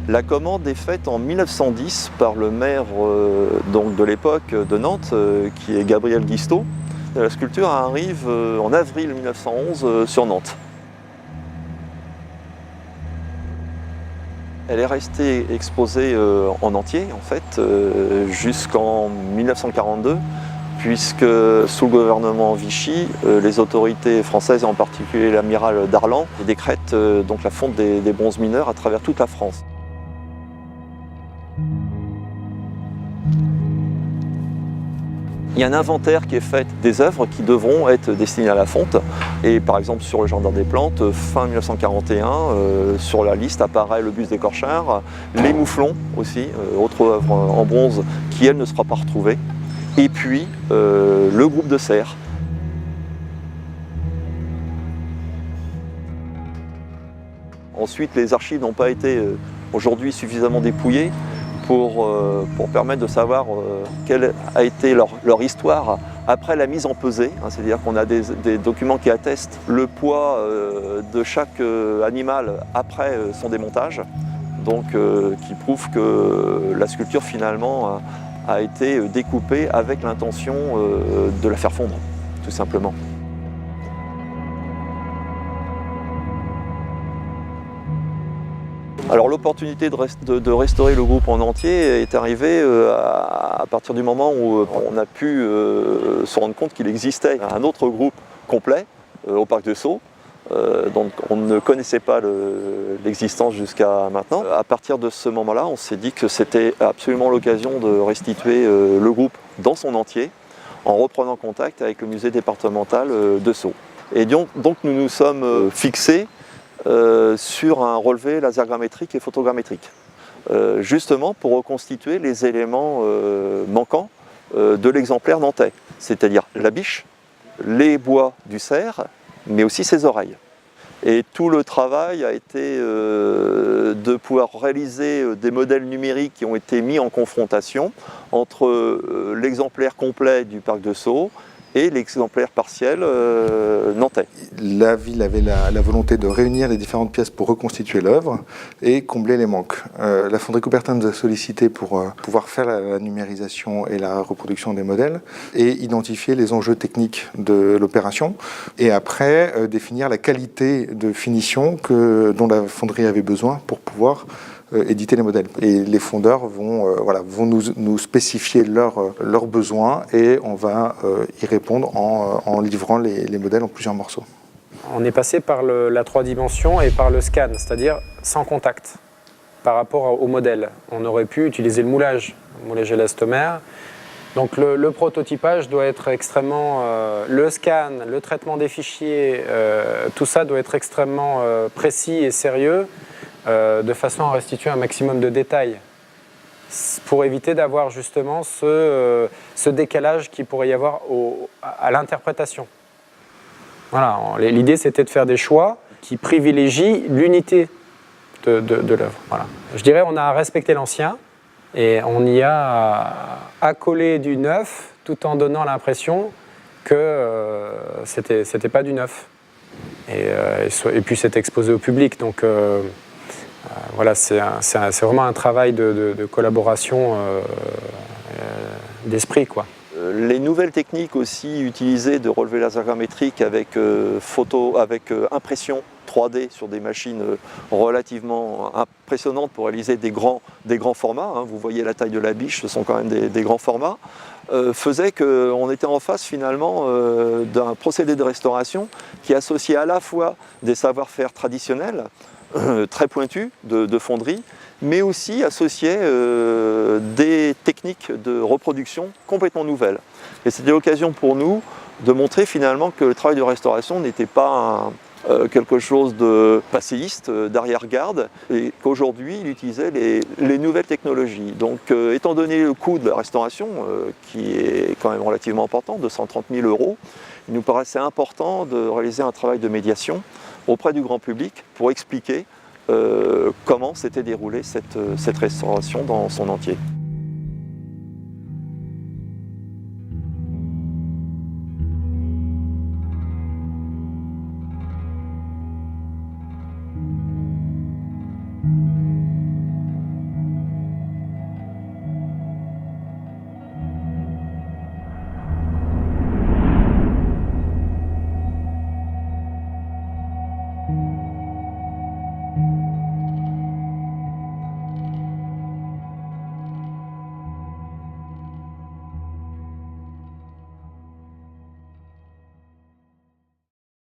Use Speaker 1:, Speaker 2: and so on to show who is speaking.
Speaker 1: La commande est faite en 1910 par le maire donc de l'époque de Nantes, qui est Gabriel Guisteau. La sculpture arrive en avril 1911 sur Nantes. Elle est restée exposée en entier en fait jusqu'en 1942, puisque sous le gouvernement Vichy, les autorités françaises et en particulier l'amiral Darlan décrètent donc la fonte des bronzes mineurs à travers toute la France. Il y a un inventaire qui est fait des œuvres qui devront être destinées à la fonte. Et par exemple sur le Jardin des Plantes, fin 1941, sur la liste apparaît le buste des Corchards, les mouflons aussi, autre œuvre en bronze qui elle ne sera pas retrouvée. Et puis le groupe de serre. Ensuite, les archives n'ont pas été aujourd'hui suffisamment dépouillées pour permettre de savoir quelle a été leur histoire après la mise en pesée. C'est-à-dire qu'on a des documents qui attestent le poids de chaque animal après son démontage, donc qui prouvent que la sculpture finalement a été découpée avec l'intention de la faire fondre, tout simplement. Alors l'opportunité de restaurer le groupe en entier est arrivée à partir du moment où on a pu se rendre compte qu'il existait un autre groupe complet au parc de Sceaux, dont on ne connaissait pas l'existence jusqu'à maintenant. À partir de ce moment-là, on s'est dit que c'était absolument l'occasion de restituer le groupe dans son entier en reprenant contact avec le musée départemental de Sceaux. Et donc nous nous sommes fixés sur un relevé lasergrammétrique et photogrammétrique, justement pour reconstituer les éléments manquants de l'exemplaire nantais, c'est-à-dire la biche, les bois du cerf, mais aussi ses oreilles. Et tout le travail a été de pouvoir réaliser des modèles numériques qui ont été mis en confrontation entre l'exemplaire complet du parc de Sceaux et l'exemplaire partiel nantais.
Speaker 2: La ville avait la volonté de réunir les différentes pièces pour reconstituer l'œuvre et combler les manques. La Fonderie Coubertin nous a sollicité pour pouvoir faire la numérisation et la reproduction des modèles et identifier les enjeux techniques de l'opération et après définir la qualité de finition dont la fonderie avait besoin pour pouvoir éditer les modèles. Et les fondeurs vont nous spécifier leurs besoins et on va y répondre en livrant les modèles en plusieurs morceaux.
Speaker 3: On est passé par la 3 dimensions et par le scan, c'est-à-dire sans contact par rapport au modèle. On aurait pu utiliser le moulage élastomère. Donc le prototypage doit être extrêmement... le scan, le traitement des fichiers, tout ça doit être extrêmement précis et sérieux, de façon à restituer un maximum de détails pour éviter d'avoir justement ce décalage qu'il pourrait y avoir à l'interprétation. Voilà, l'idée c'était de faire des choix qui privilégient l'unité de l'œuvre. Voilà. Je dirais on a respecté l'ancien et on y a accolé du neuf tout en donnant l'impression que c'était pas du neuf. Et puis c'est exposé au public, donc voilà, c'est vraiment un travail de collaboration d'esprit, quoi.
Speaker 1: Les nouvelles techniques aussi utilisées de relevé lasergrammétrique avec impression 3D sur des machines relativement impressionnantes pour réaliser des grands formats, hein. Vous voyez la taille de la biche, ce sont quand même des grands formats, faisait qu'on était en face finalement d'un procédé de restauration qui associait à la fois des savoir-faire traditionnels, très pointus de fonderie, mais aussi associait des techniques de reproduction complètement nouvelles. Et c'était l'occasion pour nous de montrer finalement que le travail de restauration n'était pas quelque chose de passéiste, d'arrière-garde, et qu'aujourd'hui il utilisait les nouvelles technologies. Donc étant donné le coût de la restauration, qui est quand même relativement important, 230 000 €, il nous paraissait important de réaliser un travail de médiation auprès du grand public pour expliquer comment s'était déroulée cette restauration dans son entier.